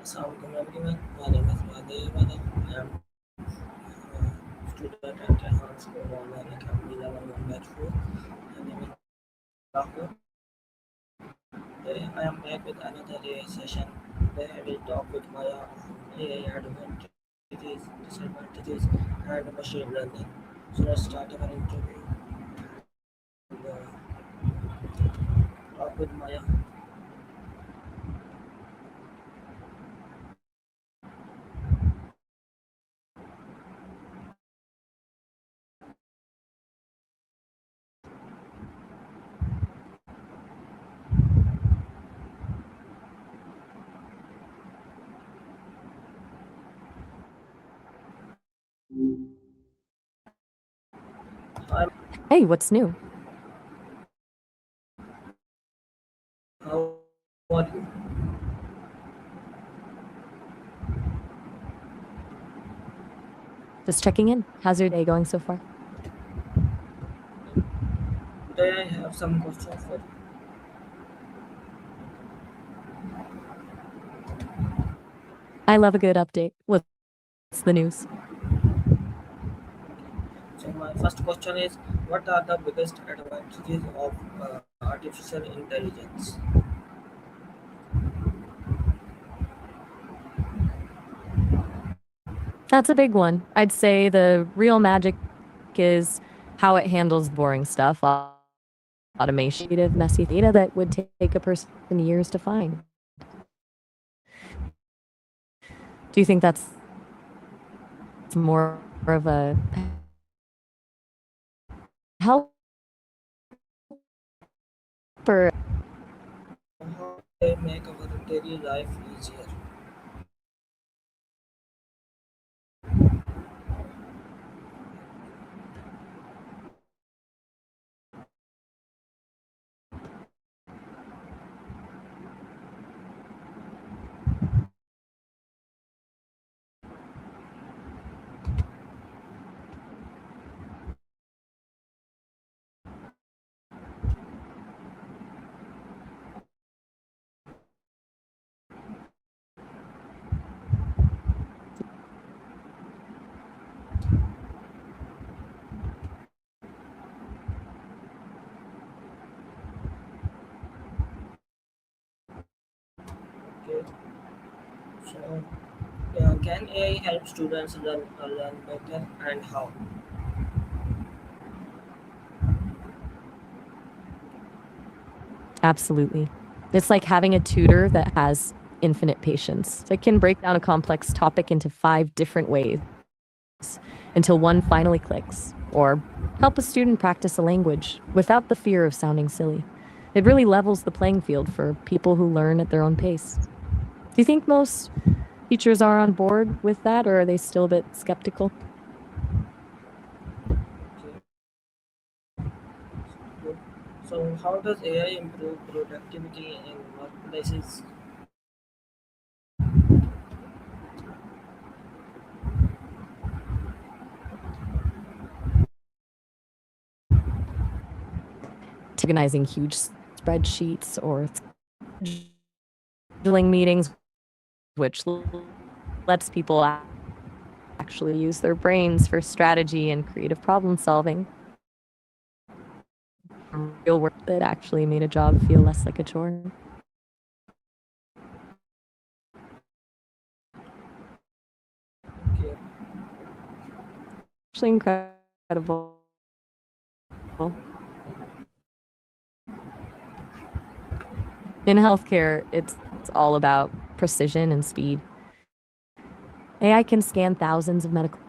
Assalamualaikum everyone. My name is Mahadev. I am student at Tehran School Online Academy level 1 batch 4. My name is Rahul. Today I am back with another AI session where I will talk with Maya on AI advantages, disadvantages, and machine learning. So let's start our interview and talk with Maya. Hi, Hey, what's new? how are you? Just checking in. How's your day going so far? Today I have some questions for you. I love a good update. What's the news? So my first question is, what are the biggest advantages of artificial intelligence? That's a big one. I'd say the real magic is how it handles boring stuff, automation, creative, messy data that would take a person years to find. Do you think that's more of a help or How they make our daily life easier? Okay, so can AI help students learn better and how? absolutely. It's like having a tutor that has infinite patience. It can break down a complex topic into 5 different ways until one finally clicks, or help a student practice a language without the fear of sounding silly. It really levels the playing field for people who learn at their own pace. Do you think most teachers are on board with that, or are they still a bit skeptical? Okay, good. So how does AI improve productivity in workplaces? Organizing huge spreadsheets or scheduling meetings, which lets people actually use their brains for strategy and creative problem solving. Real work that actually made a job feel less like a chore. Okay, Actually incredible. In healthcare, it's all about precision and speed. AI can scan thousands of medical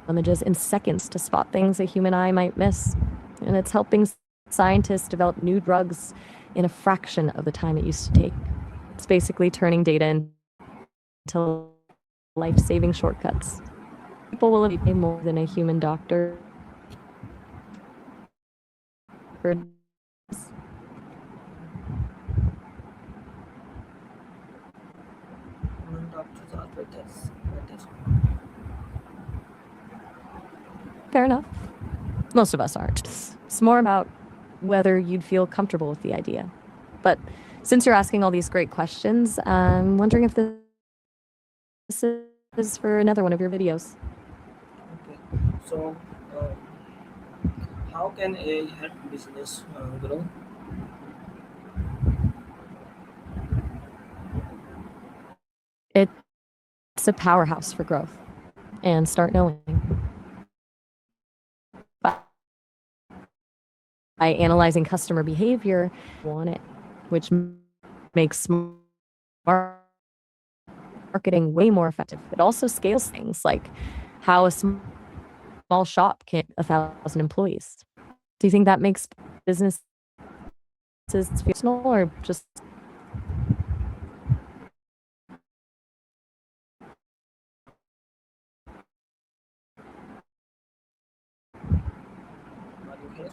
images in seconds to spot things a human eye might miss. And it's helping scientists develop new drugs in a fraction of the time it used to take. It's basically turning data into life saving shortcuts. People will pay more than a human doctor for. human doctors are better. Fair enough. Most of us aren't. It's more about whether you'd feel comfortable with the idea. But Since you're asking all these great questions, I'm wondering if this is for another one of your videos. Okay. So, how can AI help business grow? It's a powerhouse for growth. And start knowing by analyzing customer behavior, want it, which makes marketing way more effective. It also scales things like how a small shop can 1,000 employees. Do you think that makes businesses personal or just Are you here?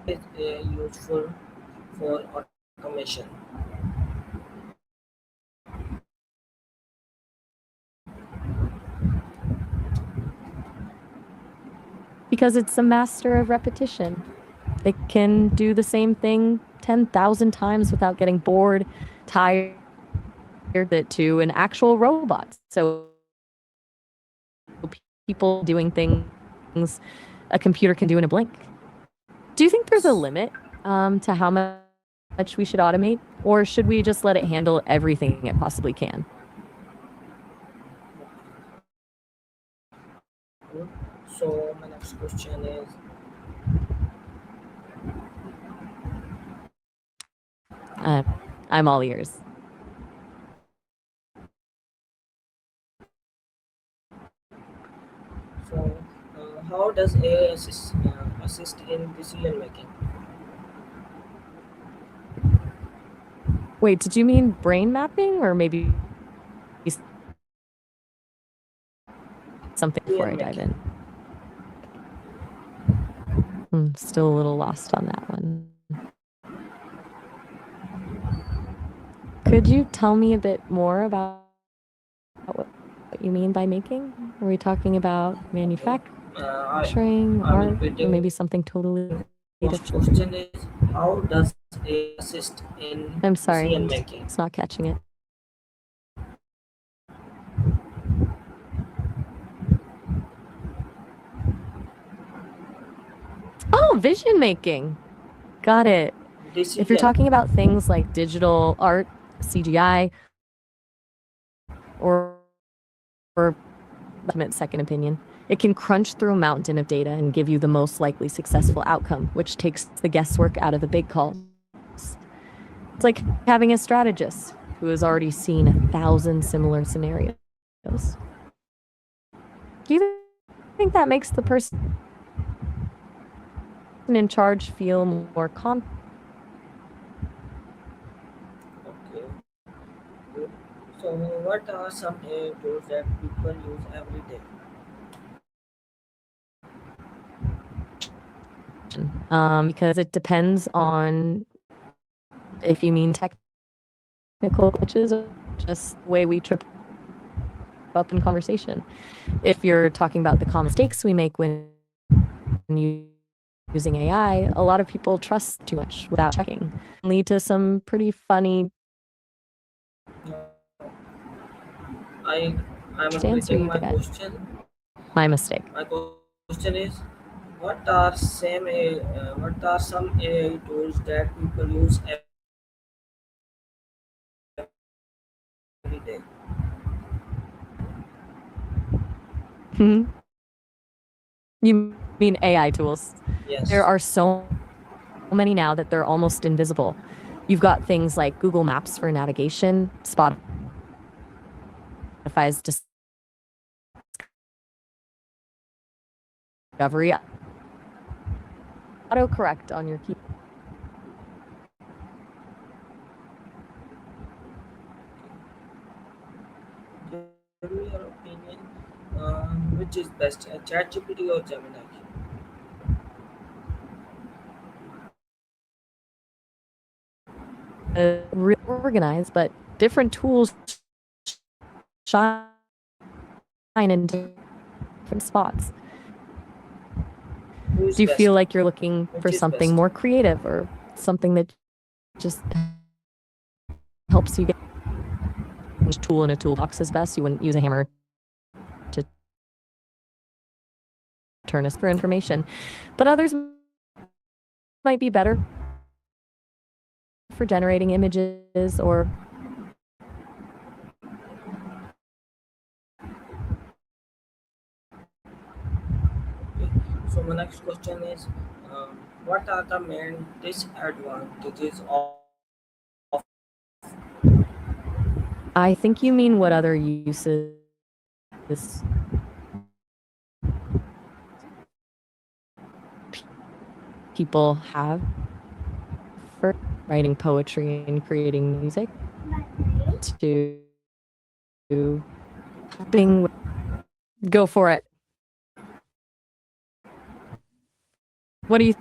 Is useful for automation. because it's a master of repetition? It can do the same thing 10,000 times without getting bored, tired, it to an actual robot. So people doing things a computer can do in a blink. Do you think there's a limit to how much we should automate, or should we just let it handle everything it possibly can? Good. So my next question is, Uh, I'm all ears. so how does AI assist in decision making? Wait, did you mean brain mapping or maybe something before I Decision dive making. in? Still a little lost on that one. Could you tell me a bit more about what you mean by making? Are we talking about Okay. manufacturing, I'm art, or repeating. maybe something totally First different? question is, how does AI assist in I'm sorry, decision I'm making? just not catching it. Oh, vision making. Got it. If you're Decision. talking about things like digital art, CGI, or ultimate second opinion, it can crunch through a mountain of data and give you the most likely successful outcome, which takes the guesswork out of the big calls. It's like having a strategist who has already seen 1,000 similar scenarios. Do you think that makes the person in charge feel more confident? Okay. Good. So what are some AI tools that people use every day? Because it depends on if you mean technical glitches or just the way we trip up in conversation. If you're talking about the common mistakes we make when using AI, a lot of people trust too much without checking, lead to some pretty funny I I'm to answer repeating you my get. question. My mistake. My question is, what are some AI tools that people use every day? You mean AI tools? There Yes. are so many now that they're almost invisible. You've got things like Google Maps for navigation, Spotify's discovery, autocorrect on your key. Give me your opinion. Which is best, ChatGPT or Gemini? Really organized, but different tools shine in different spots. Who's Do you feel best? like you're looking Which for is something best? more creative or something that just helps you get which tool in a toolbox is best? You wouldn't use a hammer to turn us for information, but others might be better for generating images or Okay. So my next question is, what are the main disadvantages of I think you mean what other uses people have for writing poetry and creating music to helping go for it. What are you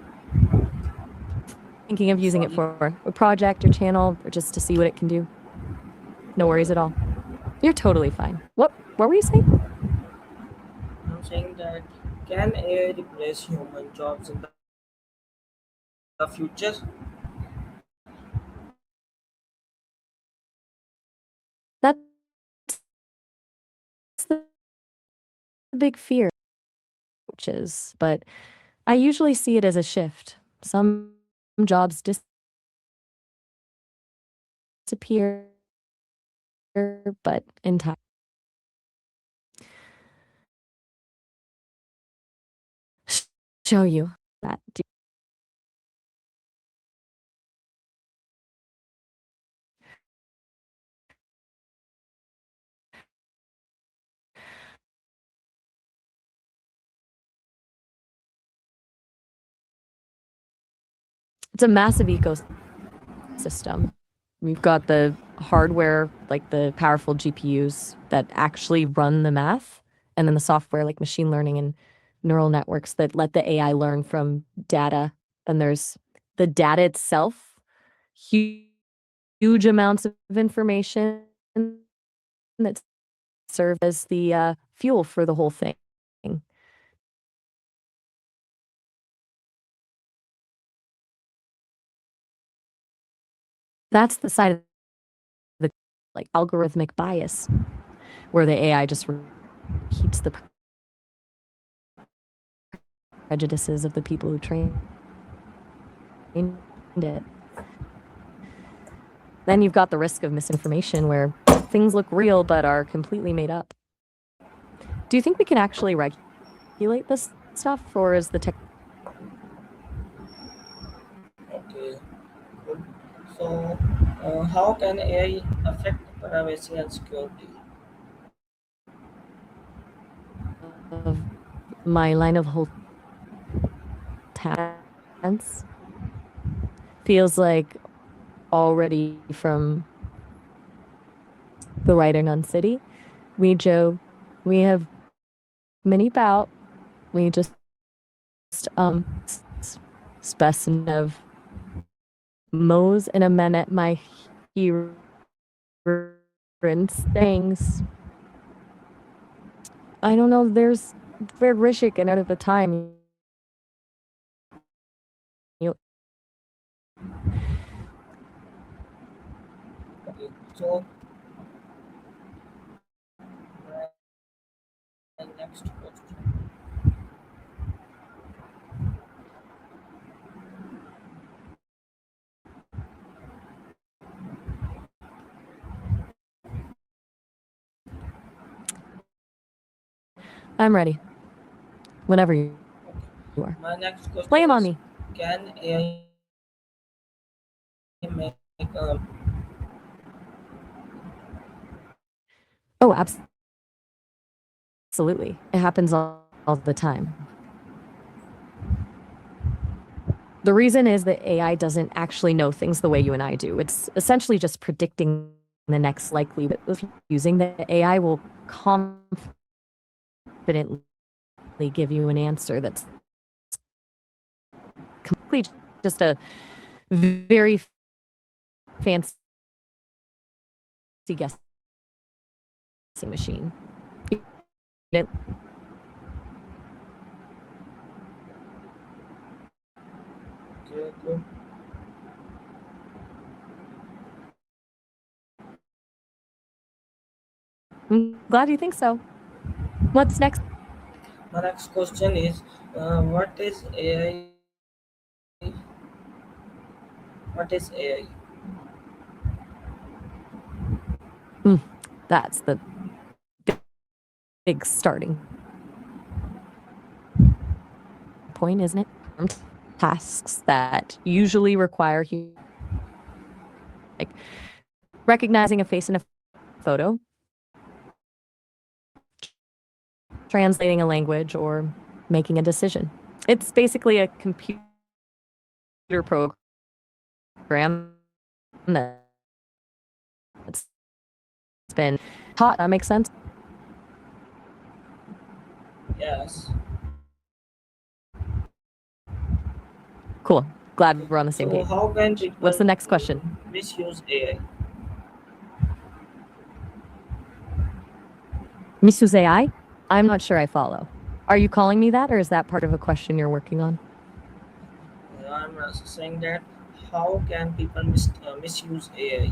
thinking of using it sorry? for? A project or channel or just to see what it can do? No worries at all. You're totally fine. What were you saying? I'm saying that can AI replace human jobs in the future? That's the big fear, which is, but I usually see it as a shift. Some jobs disappear, but in time, show you that. It's a massive ecosystem. We've got the hardware, like the powerful GPUs that actually run the math, and then the software, like machine learning and neural networks that let the AI learn from data. And there's the data itself, huge amounts of information that serve as the fuel for the whole thing. That's the side of the like algorithmic bias, where the AI just repeats the prejudices of the people who trained it. Then you've got the risk of misinformation where things look real but are completely made up. Do you think we can actually regulate this stuff, or is the tech? Okay, good. So, how can AI affect privacy and security? Of my line of whole tense feels like already from the writer Nun City. We Joe, we have many bout. We just specimen of Moe's in a minute my hero things. I don't know, there's very Rishik and out of the time you Okay, so next question. I'm ready. Whenever you are. My next Lay question him on is, me. can AI make Oh, absolutely. It happens all the time. The reason is that AI doesn't actually know things the way you and I do. It's essentially just predicting the next likely, but if using the AI will confidently give you an answer that's completely just a very fancy guessing machine. It- Okay, good. I'm glad you think so. What's next? My next question is, what is AI? What is AI? Mm, that's the big starting point, isn't it? Tasks that usually require like recognizing a face in a photo, translating a language, or making a decision. It's basically a computer program that's been taught. That makes sense. Yes. Cool. Glad Okay. we're on the same So, page. how can What's people the next question? misuse AI? Misuse AI? I'm not sure I follow. Are you calling me that, or is that part of a question you're working on? I'm saying that how can people misuse AI?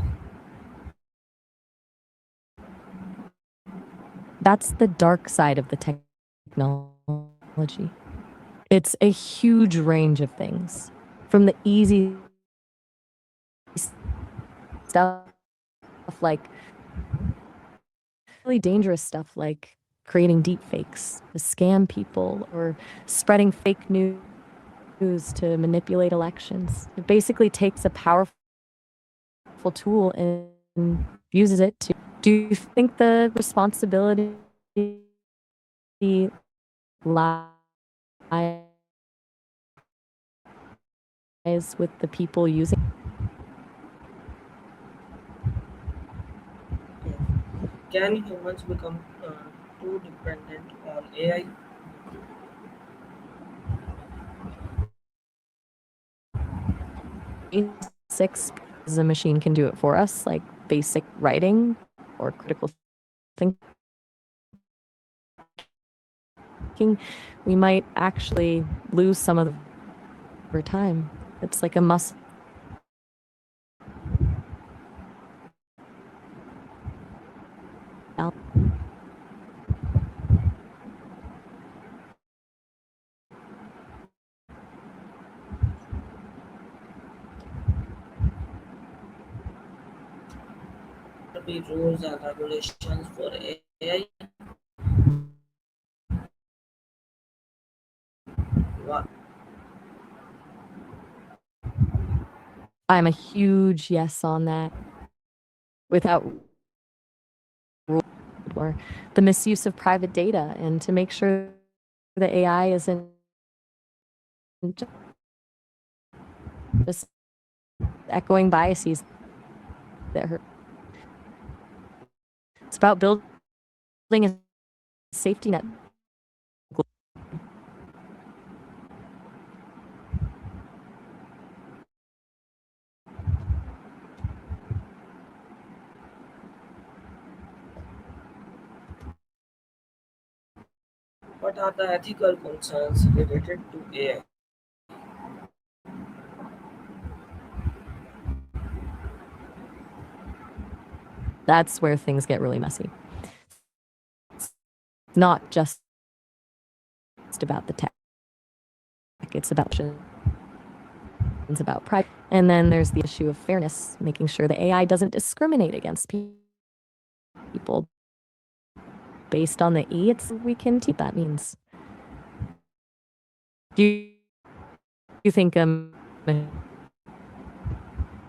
That's the dark side of the technology. It's a huge range of things, from the easy stuff like really dangerous stuff like creating deep fakes to scam people or spreading fake news to manipulate elections. It basically takes a powerful tool and uses it to. Do you think the responsibility lies with the people using? Can humans become too dependent on AI? 6 the machine can do it for us, like basic writing or critical thinking. We might actually lose some of the over time. It's like a muscle. There be rules and regulations for AI? What? I'm a huge yes on that. Without rule or the misuse of private data, and to make sure the AI isn't just echoing biases that hurt. It's about building a safety net. What are the ethical concerns related to AI? That's where things get really messy. It's not just about the tech. It's about pride. And then there's the issue of fairness, making sure the AI doesn't discriminate against people based on the we can teach that means. Do you think a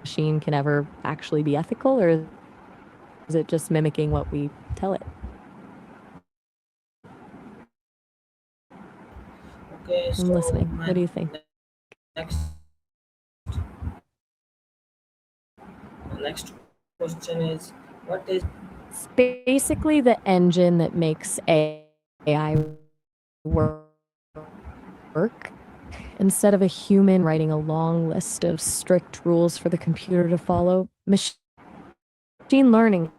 machine can ever actually be ethical, or is it just mimicking what we tell it? Okay, I'm so listening. my What do you think? next next question is, what is It's basically the engine that makes AI work. Instead of a human writing a long list of strict rules for the computer to follow, machine learning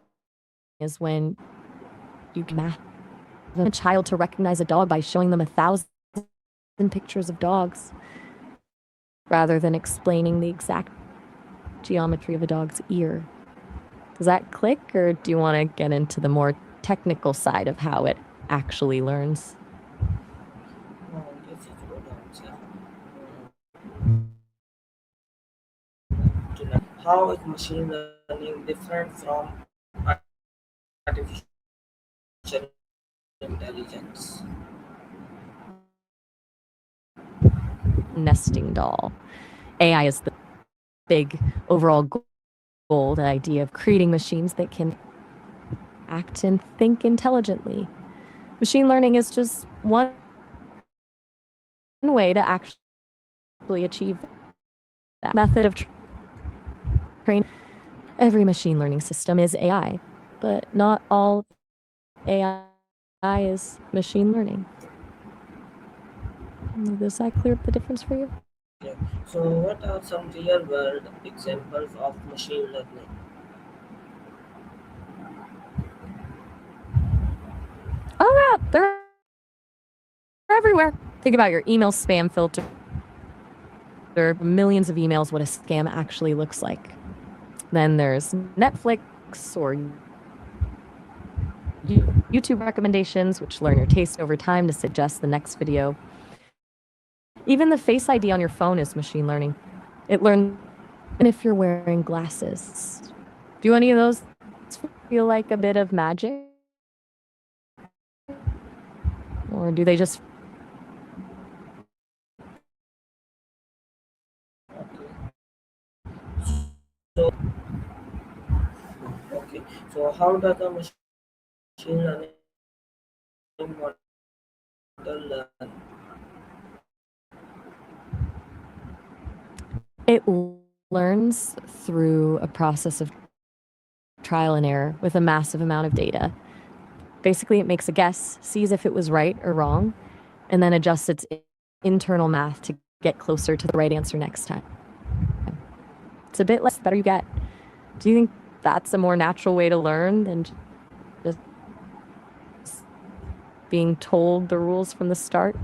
is when you can math a child to recognize a dog by showing them 1,000 pictures of dogs. rather than explaining the exact geometry of a dog's ear. Does that click, or do you want to get into the more technical side of how it actually learns? No, this is good answer. How is machine learning different from artificial intelligence? Nesting doll. AI is the big overall goal, the idea of creating machines that can act and think intelligently. Machine learning is just one way to actually achieve that method of training. Every machine learning system is AI, but not all AI is machine learning. Does that clear up the difference for you? Yeah. So, what are some real world examples of machine learning? Oh, yeah, they're everywhere. Think about your email spam filter. There are millions of emails, what a scam actually looks like. Then there's Netflix or YouTube recommendations, which learn your taste over time to suggest the next video. Even the Face ID on your phone is machine learning. It learns if you're wearing glasses. Do any of those feel like a bit of magic? Or do they just So, okay. So, how does a machine learning model learn? it learns through a process of trial and error with a massive amount of data? Basically, it makes a guess, sees if it was right or wrong, and then adjusts its internal math to get closer to the right answer next time. It's a bit less the better you get. Do you think that's a more natural way to learn than just being told the rules from the start?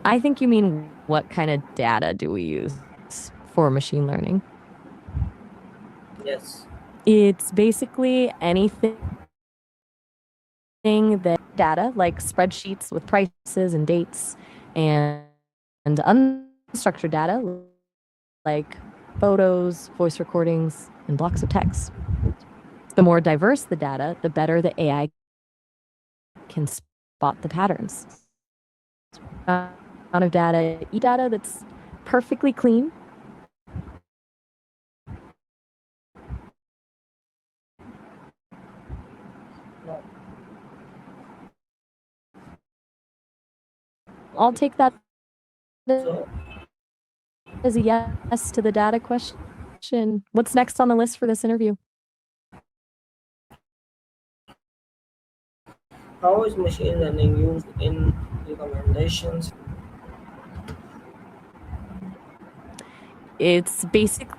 I think you mean what kind of data do we use for machine learning? Yes. It's basically anything that data, like spreadsheets with prices and dates, and unstructured data like photos, voice recordings, and blocks of text. The more diverse the data, the better the AI can spot the patterns. Amount of data that's perfectly clean. No. I'll Okay. take that So, as a yes to the data question. What's next on the list for this interview? how is machine learning used in recommendations? It's basically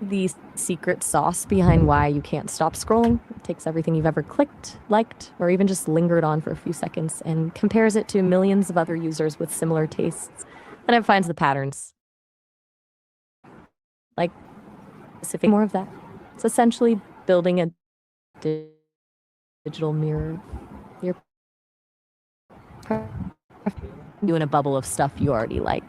the secret sauce behind why you can't stop scrolling. It takes everything you've ever clicked, liked, or even just lingered on for a few seconds and compares it to millions of other users with similar tastes. And it finds the patterns. Like specific more of that. It's essentially building a digital mirror. You're doing a bubble of stuff you already like.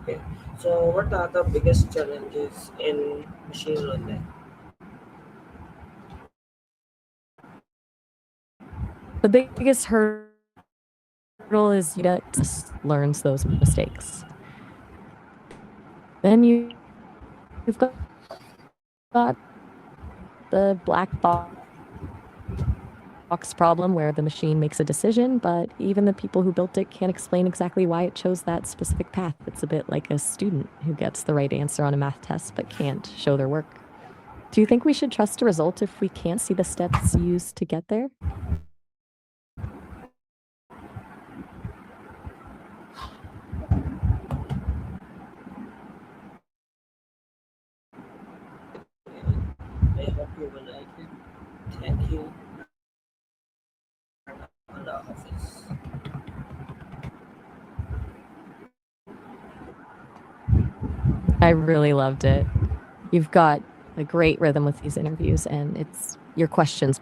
Okay. So, what are the biggest challenges in machine learning? The biggest hurdle is you just learns those mistakes. Then you've got the black box problem where the machine makes a decision, but even the people who built it can't explain exactly why it chose that specific path. It's a bit like a student who gets the right answer on a math test but can't show their work. Do you think we should trust a result if we can't see the steps used to get there? I hope you will like it. Thank you. Allah Hafiz. I really loved it. You've got a great rhythm with these interviews, and your questions